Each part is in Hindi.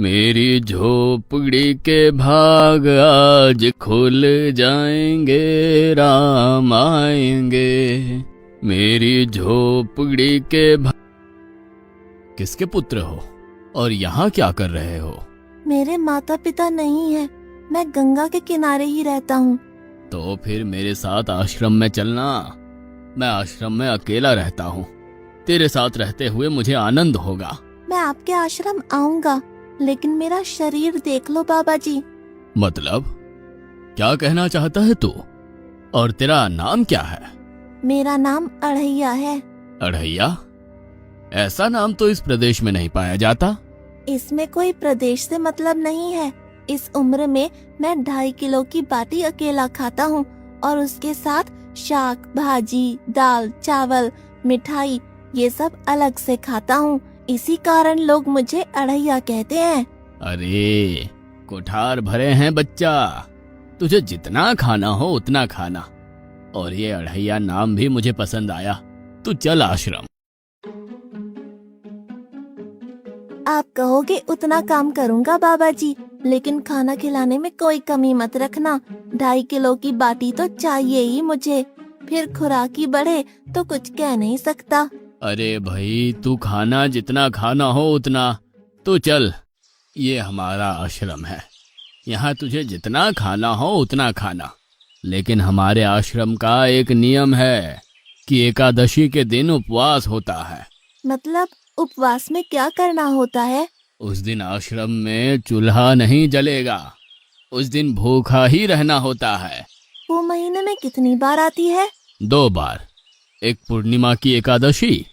मेरी झोपड़ी के भाग आज खुल जाएंगे, राम आएंगे। मेरी झोपड़ी के भाग। किसके पुत्र हो और यहाँ क्या कर रहे हो? मेरे माता पिता नहीं है, मैं गंगा के किनारे ही रहता हूँ। तो फिर मेरे साथ आश्रम में चलना। मैं आश्रम में अकेला रहता हूँ, तेरे साथ रहते हुए मुझे आनंद होगा। मैं आपके आश्रम आऊंगा, लेकिन मेरा शरीर देख लो बाबा जी। मतलब क्या कहना चाहता है तू? और तेरा नाम क्या है? मेरा नाम अढ़ैया है। अढ़ैया? ऐसा नाम तो इस प्रदेश में नहीं पाया जाता। इसमें कोई प्रदेश से मतलब नहीं है। इस उम्र में मैं 2.5 किलो की बाटी अकेला खाता हूँ और उसके साथ शाक, भाजी, दाल, चावल, मिठाई ये सब अलग से खाता हूँ। इसी कारण लोग मुझे अढ़ैया कहते हैं। अरे कोठार भरे हैं बच्चा, तुझे जितना खाना हो उतना खाना। और ये अढ़ैया नाम भी मुझे पसंद आया। तू चल आश्रम। आप कहोगे उतना काम करूँगा बाबा जी, लेकिन खाना खिलाने में कोई कमी मत रखना। 2.5 किलो की बाटी तो चाहिए ही मुझे, फिर खुराकी बढ़े तो कुछ कह नहीं सकता। अरे भाई, तू खाना जितना खाना हो उतना। तो चल, ये हमारा आश्रम है, यहाँ तुझे जितना खाना हो उतना खाना। लेकिन हमारे आश्रम का एक नियम है कि एकादशी के दिन उपवास होता है। मतलब उपवास में क्या करना होता है? उस दिन आश्रम में चूल्हा नहीं जलेगा, उस दिन भूखा ही रहना होता है। वो महीने में कितनी बार आती है? 2 बार, एक पूर्णिमा की एकादशी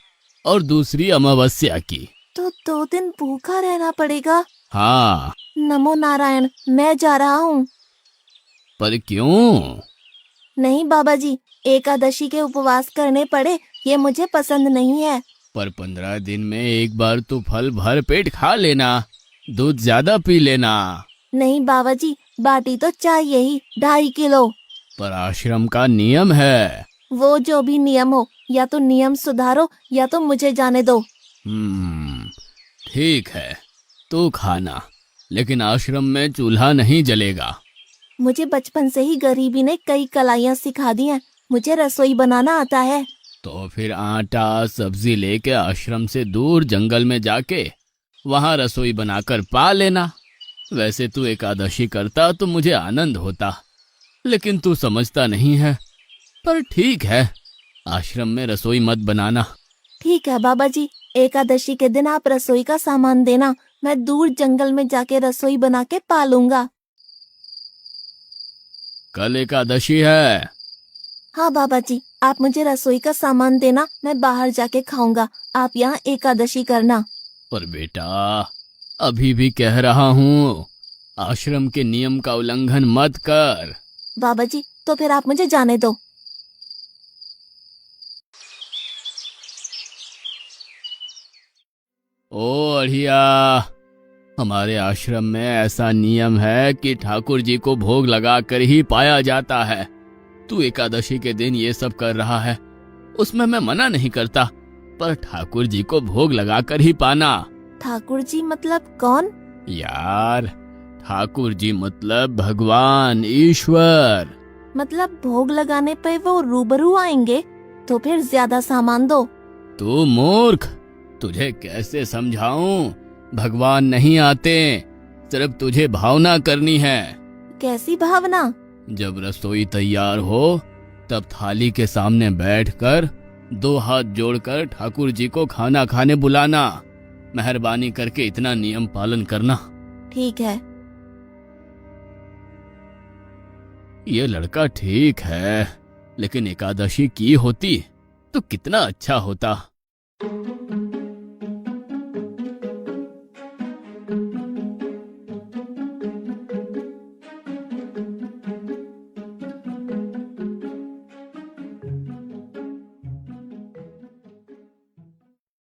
और दूसरी अमावस्या की। तो 2 दिन भूखा रहना पड़ेगा। हाँ। नमो नारायण, मैं जा रहा हूँ। पर क्यों? नहीं बाबा जी, एकादशी के उपवास करने पड़े ये मुझे पसंद नहीं है। पर 15 दिन में एक बार तो फल भर पेट खा लेना, दूध ज्यादा पी लेना। नहीं बाबा जी, बाटी तो चाहिए ही 2.5 किलो। पर आश्रम का नियम है। वो जो भी नियम हो, या तो नियम सुधारो या तो मुझे जाने दो। ठीक है, तू खाना, लेकिन आश्रम में चूल्हा नहीं जलेगा। मुझे बचपन से ही गरीबी ने कई कलाइयाँ सिखा दी हैं। मुझे रसोई बनाना आता है। तो फिर आटा सब्जी लेके आश्रम से दूर जंगल में जाके वहां रसोई बनाकर पा लेना। वैसे तू एकादशी करता तो मुझे आनंद होता, लेकिन तू समझता नहीं है। पर ठीक है, आश्रम में रसोई मत बनाना। ठीक है बाबा जी, एकादशी के दिन आप रसोई का सामान देना, मैं दूर जंगल में जाके रसोई बना के पालूंगा। कल एकादशी है। हाँ बाबा जी, आप मुझे रसोई का सामान देना, मैं बाहर जाके खाऊंगा। आप यहाँ एकादशी करना। पर बेटा, अभी भी कह रहा हूँ, आश्रम के नियम का उल्लंघन मत कर। बाबा जी, तो फिर आप मुझे जाने दो। ओ अढ़िया, हमारे आश्रम में ऐसा नियम है कि ठाकुर जी को भोग लगाकर ही पाया जाता है। तू एकादशी के दिन ये सब कर रहा है, उसमें मैं मना नहीं करता, पर ठाकुर जी को भोग लगाकर ही पाना। ठाकुर जी मतलब कौन? यार, ठाकुर जी मतलब भगवान ईश्वर। मतलब भोग लगाने पे वो रूबरू आएंगे? तो फिर ज्यादा सामान दो। तू मूर्ख, तुझे कैसे समझाऊं? भगवान नहीं आते, सिर्फ तुझे भावना करनी है। कैसी भावना? जब रसोई तैयार हो तब थाली के सामने बैठकर 2 हाथ जोड़कर ठाकुर जी को खाना खाने बुलाना। मेहरबानी करके इतना नियम पालन करना। ठीक है। ये लड़का ठीक है, लेकिन एकादशी की होती तो कितना अच्छा होता।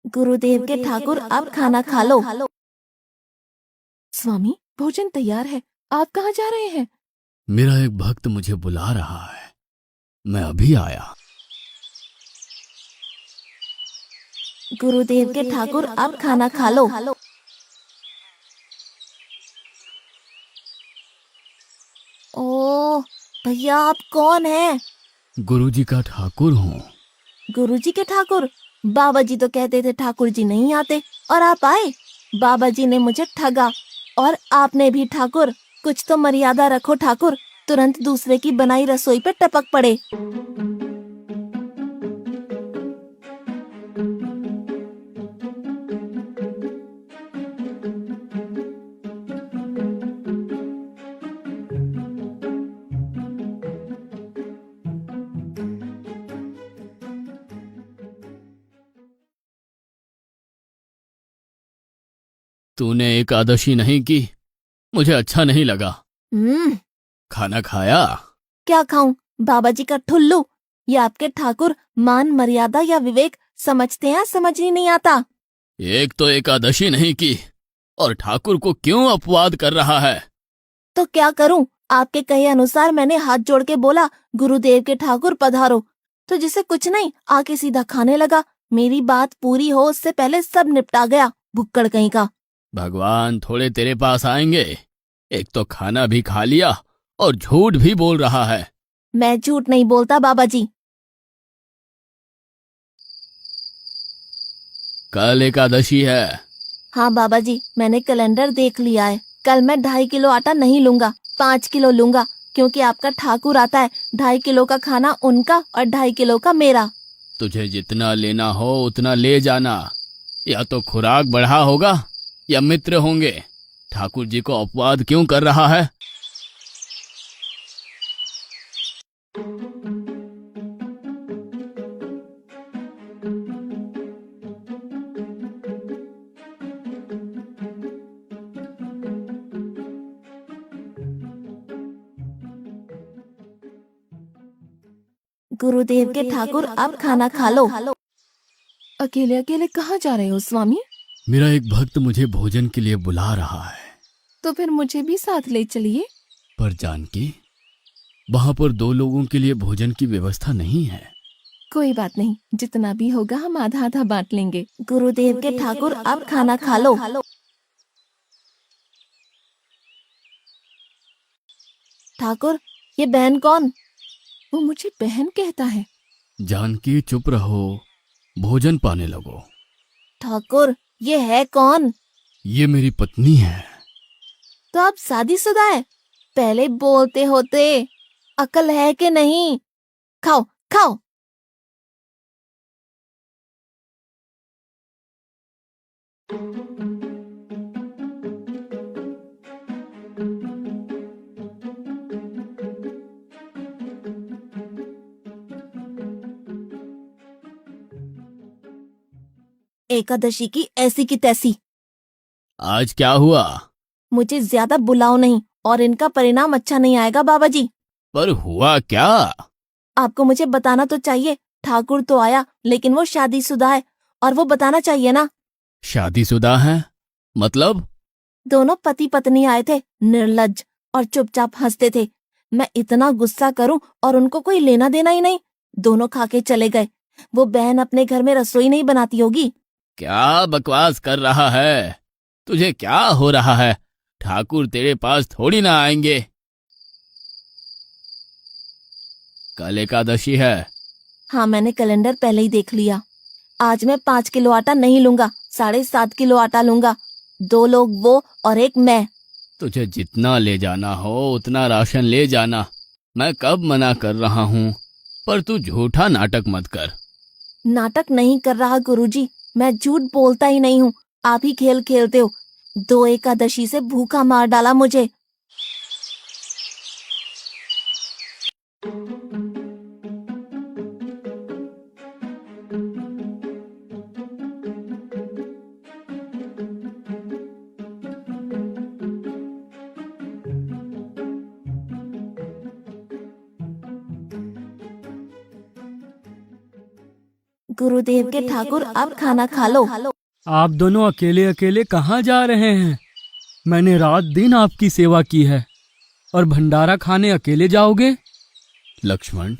गुरुदेव के ठाकुर, आप खाना खा लो। स्वामी, भोजन तैयार है, आप कहाँ जा रहे हैं? मेरा एक भक्त मुझे बुला रहा है, मैं अभी आया। गुरुदेव के ठाकुर, आप खाना खा लो। ओ भैया, आप कौन हैं? गुरुजी का ठाकुर हूँ। गुरुजी के ठाकुर? बाबा जी तो कहते थे ठाकुर जी नहीं आते, और आप आए। बाबा जी ने मुझे ठगा, और आपने भी ठाकुर। कुछ तो मर्यादा रखो ठाकुर, तुरंत दूसरे की बनाई रसोई पे टपक पड़े। तूने एकादशी नहीं की, मुझे अच्छा नहीं लगा। खाना खाया? क्या खाऊं? बाबा जी का ठुल्लू। ये आपके ठाकुर मान मर्यादा या विवेक समझते हैं, समझ ही नहीं आता। एक तो एकादशी नहीं की और ठाकुर को क्यों अपवाद कर रहा है? तो क्या करूं? आपके कहे अनुसार मैंने हाथ जोड़ के बोला, गुरुदेव के ठाकुर पधारो, तो जिसे कुछ नहीं आके सीधा खाने लगा। मेरी बात पूरी हो उससे पहले सब निपटा गया, भुक्कड़ कहीं का। भगवान थोड़े तेरे पास आएंगे। एक तो खाना भी खा लिया और झूठ भी बोल रहा है। मैं झूठ नहीं बोलता बाबा जी। कल एकादशी है। हाँ बाबा जी, मैंने कैलेंडर देख लिया है। कल मैं 2.5 किलो आटा नहीं लूंगा, 5 किलो लूंगा, क्योंकि आपका ठाकुर आता है। 2.5 किलो का खाना उनका और 2.5 किलो का मेरा। तुझे जितना लेना हो उतना ले जाना। या तो खुराक बढ़ा होगा या मित्र होंगे। ठाकुर जी को अपवाद क्यों कर रहा है? गुरुदेव के ठाकुर, आप खाना खा लो। अकेले अकेले कहाँ जा रहे हो स्वामी? मेरा एक भक्त मुझे भोजन के लिए बुला रहा है। तो फिर मुझे भी साथ ले चलिए। पर जानकी, वहां पर 2 लोगों के लिए भोजन की व्यवस्था नहीं है। कोई बात नहीं, जितना भी होगा हम आधा आधा बांट लेंगे। गुरुदेव के ठाकुर, आप खाना खा लो। ठाकुर, ये बहन कौन? वो मुझे बहन कहता है। जानकी चुप रहो, भोजन पाने लगो। ठाकुर, ये है कौन? ये मेरी पत्नी है। तो आप शादीशुदा है? पहले बोलते होते। अकल है कि नहीं? खाओ खाओ। एकादशी की ऐसी की तैसी। आज क्या हुआ? मुझे ज्यादा बुलाओ नहीं, और इनका परिणाम अच्छा नहीं आएगा बाबा जी। पर हुआ क्या? आपको मुझे बताना तो चाहिए। ठाकुर तो आया, लेकिन वो शादीशुदा है, और वो बताना चाहिए ना। शादीशुदा है? मतलब? दोनों पति पत्नी आए थे, निर्लज्ज, और चुपचाप हंसते थे। मैं इतना गुस्सा करूं और उनको कोई लेना देना ही नहीं। दोनों खा के चले गए। वो बहन अपने घर में रसोई नहीं बनाती होगी। क्या बकवास कर रहा है? तुझे क्या हो रहा है? ठाकुर तेरे पास थोड़ी ना आएंगे। कल एकादशी है। हाँ, मैंने कैलेंडर पहले ही देख लिया। आज मैं 5 किलो आटा नहीं लूंगा, 7.5 किलो आटा लूंगा। 2 लोग वो और एक मैं। तुझे जितना ले जाना हो उतना राशन ले जाना। मैं कब मना कर रहा हूँ, पर तू झूठा नाटक मत कर। नाटक नहीं कर रहा गुरुजी, मैं झूठ बोलता ही नहीं हूँ। आप ही खेल खेलते हो। 2 एकादशी से भूखा मार डाला मुझे। गुरुदेव के ठाकुर, आप खाना खा लो। आप दोनों अकेले अकेले कहाँ जा रहे हैं? मैंने रात दिन आपकी सेवा की है, और भंडारा खाने अकेले जाओगे? लक्ष्मण,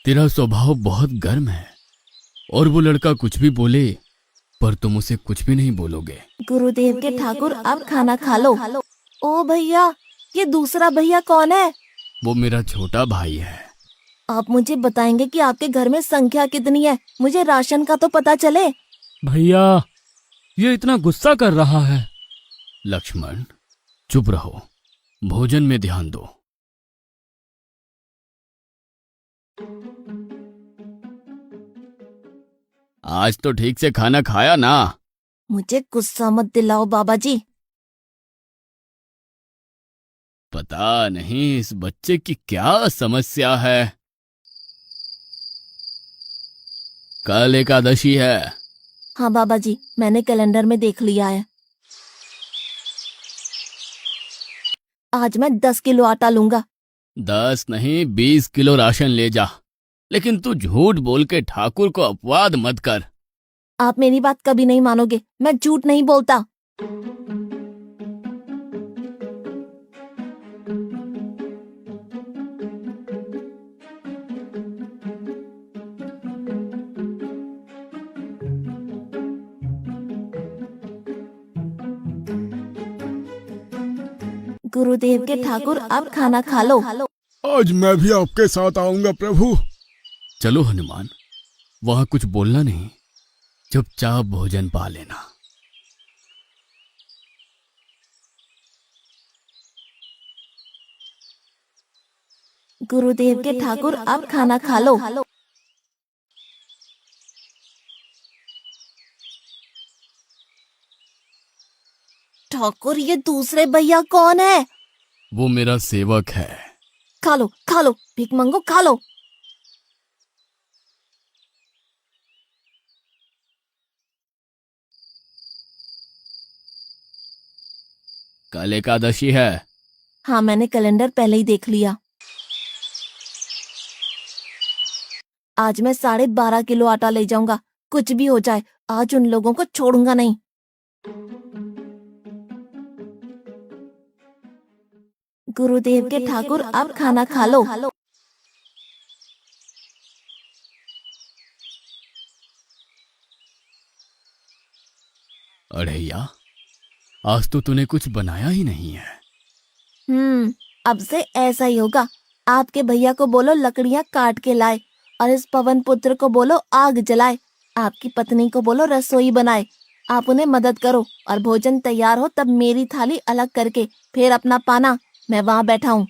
तेरा स्वभाव बहुत गर्म है, और वो लड़का कुछ भी बोले पर तुम उसे कुछ भी नहीं बोलोगे। गुरुदेव के ठाकुर, आप खाना खा लो। ओ भैया, ये दूसरा भैया कौन है? वो मेरा छोटा भाई है। आप मुझे बताएंगे कि आपके घर में संख्या कितनी है? मुझे राशन का तो पता चले। भैया, ये इतना गुस्सा कर रहा है। लक्ष्मण, चुप रहो, भोजन में ध्यान दो। आज तो ठीक से खाना खाया ना? मुझे गुस्सा मत दिलाओ बाबा जी। पता नहीं इस बच्चे की क्या समस्या है। कल एकादशी है। हाँ बाबा जी, मैंने कैलेंडर में देख लिया है। आज मैं 10 किलो आटा लूंगा। 10 नहीं 20 किलो राशन ले जा, लेकिन तू झूठ बोल के ठाकुर को अपवाद मत कर। आप मेरी बात कभी नहीं मानोगे, मैं झूठ नहीं बोलता। गुरुदेव के ठाकुर, आप खाना खा लो। आज मैं भी आपके साथ आऊंगा प्रभु। चलो हनुमान, वहां कुछ बोलना नहीं, चुपचाप भोजन पा लेना। गुरुदेव के ठाकुर, आप खाना खा लो। ठाकुर, ये दूसरे भैया कौन है? वो मेरा सेवक है। खा लो खा लो, भीख मंगो खा लो। कल एकादशी है। हाँ, मैंने कैलेंडर पहले ही देख लिया। आज मैं 12.5 किलो आटा ले जाऊंगा। कुछ भी हो जाए, आज उन लोगों को छोड़ूंगा नहीं। गुरुदेव के ठाकुर, आप खाना खा लो। अड़ैया, आज तो तूने कुछ बनाया ही नहीं है। अब से ऐसा ही होगा। आपके भैया को बोलो लकड़ियां काट के लाए, और इस पवन पुत्र को बोलो आग जलाए। आपकी पत्नी को बोलो रसोई बनाए। आप उन्हें मदद करो, और भोजन तैयार हो तब मेरी थाली अलग करके फिर अपना पाना, मैं वहां बैठा हूँ।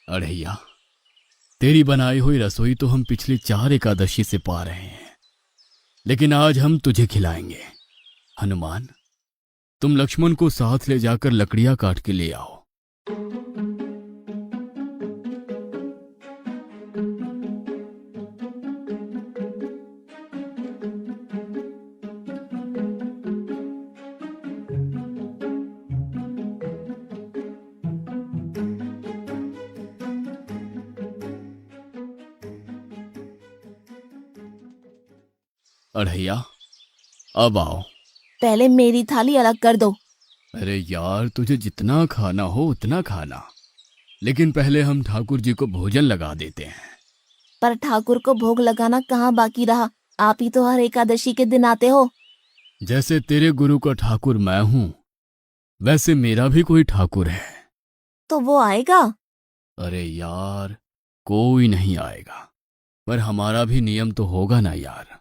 अड़ैया, तेरी बनाई हुई रसोई तो हम पिछली 4 एकादशी से पा रहे हैं, लेकिन आज हम तुझे खिलाएंगे। हनुमान, तुम लक्ष्मण को साथ ले जाकर लकड़ियां काट के ले आओ। अड़ैया, अब आओ। पहले मेरी थाली अलग कर दो। अरे यार, तुझे जितना खाना हो उतना खाना, लेकिन पहले हम ठाकुर जी को भोजन लगा देते हैं। पर ठाकुर को भोग लगाना कहाँ बाकी रहा? आप ही तो हर एकादशी के दिन आते हो। जैसे तेरे गुरु का ठाकुर मैं हूं, वैसे मेरा भी कोई ठाकुर है। तो वो आएगा? अरे यार, कोई नहीं आएगा, पर हमारा भी नियम तो होगा ना यार।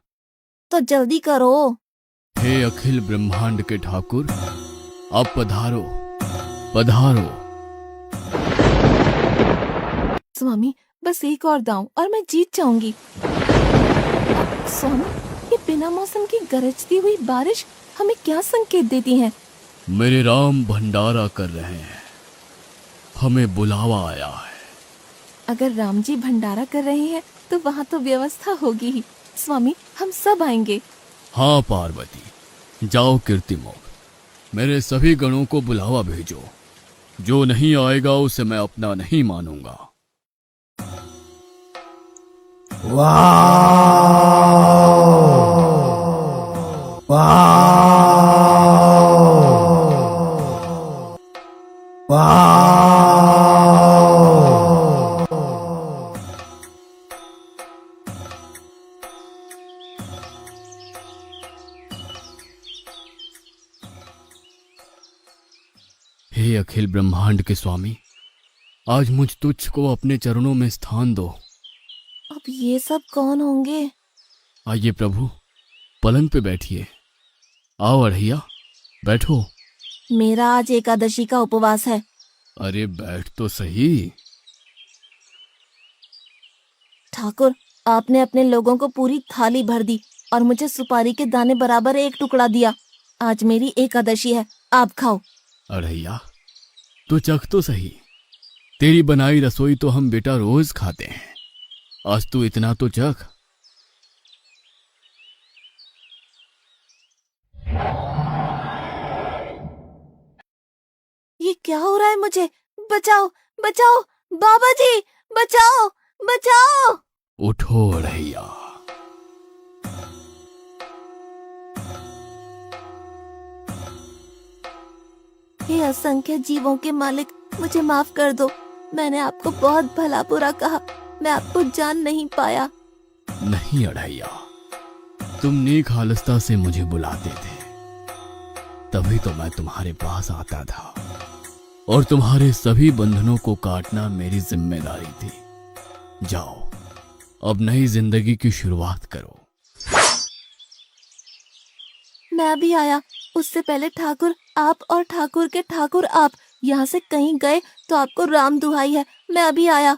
तो जल्दी करो। हे अखिल ब्रह्मांड के ठाकुर, अब पधारो पधारो। स्वामी, बस एक और दांव और मैं जीत जाऊंगी। स्वामी, ये बिना मौसम की गरजती हुई बारिश हमें क्या संकेत देती है? मेरे राम भंडारा कर रहे हैं, हमें बुलावा आया है। अगर राम जी भंडारा कर रहे हैं तो वहाँ तो व्यवस्था होगी ही। स्वामी, हम सब आएंगे। हाँ पार्वती, जाओ कीर्तिमोग, मेरे सभी गणों को बुलावा भेजो। जो नहीं आएगा उसे मैं अपना नहीं मानूंगा। हे अखिल ब्रह्मांड के स्वामी, आज मुझ तुच्छ को अपने चरणों में स्थान दो। अब ये सब कौन होंगे? आइए प्रभु, पलंग पे बैठिए। आओ अढ़ैया, बैठो। मेरा आज एकादशी का उपवास है। अरे बैठ तो सही। ठाकुर, आपने अपने लोगों को पूरी थाली भर दी और मुझे सुपारी के दाने बराबर एक टुकड़ा दिया। आज मेरी एकादशी है, आप खाओ। अढ़ैया, तू चख तो सही। तेरी बनाई रसोई तो हम बेटा रोज खाते हैं, आज तू इतना तो चख। ये क्या हो रहा है मुझे? बचाओ, बचाओ, बाबा जी, बचाओ, बचाओ। उठो अढ़ैया। हे असंख्य जीवों के मालिक, मुझे माफ कर दो। मैंने आपको बहुत भला बुरा कहा, मैं आपको जान नहीं पाया। नहीं अढ़ैया, तुम नेक हालस्ता से मुझे बुलाते थे, तभी तो मैं तुम्हारे पास आता था, और तुम्हारे सभी बंधनों को काटना मेरी जिम्मेदारी थी। जाओ, अब नई जिंदगी की शुरुआत करो। मैं अभी आया। उससे पहले ठाकुर आप और ठाकुर के ठाकुर आप यहाँ से कहीं गए तो आपको राम दुहाई है, मैं अभी आया।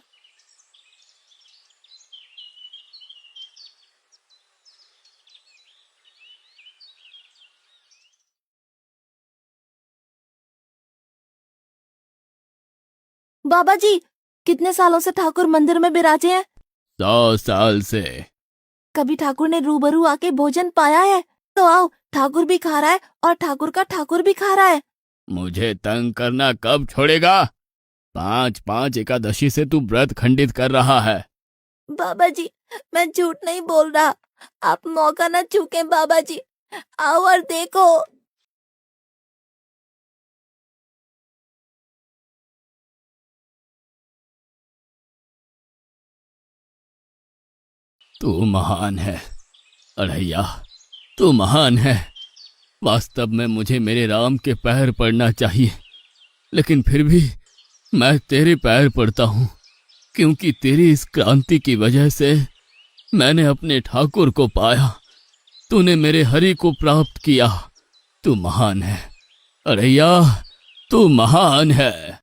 बाबा जी, कितने सालों से ठाकुर मंदिर में विराजे हैं? 100 साल से। कभी ठाकुर ने रूबरू आके भोजन पाया है? तो आओ, ठाकुर भी खा रहा है और ठाकुर का ठाकुर भी खा रहा है। मुझे तंग करना कब छोड़ेगा? 5-5 एकादशी से तू व्रत खंडित कर रहा है। बाबा जी, मैं झूठ नहीं बोल रहा, आप मौका न चूकें बाबा जी, आओ और देखो। तू महान है अढ़ैया, तू महान है। वास्तव में मुझे मेरे राम के पैर पड़ना चाहिए, लेकिन फिर भी मैं तेरे पैर पड़ता हूँ, क्योंकि तेरी इस क्रांति की वजह से मैंने अपने ठाकुर को पाया। तूने मेरे हरि को प्राप्त किया। तू महान है अढ़ैया, तू महान है।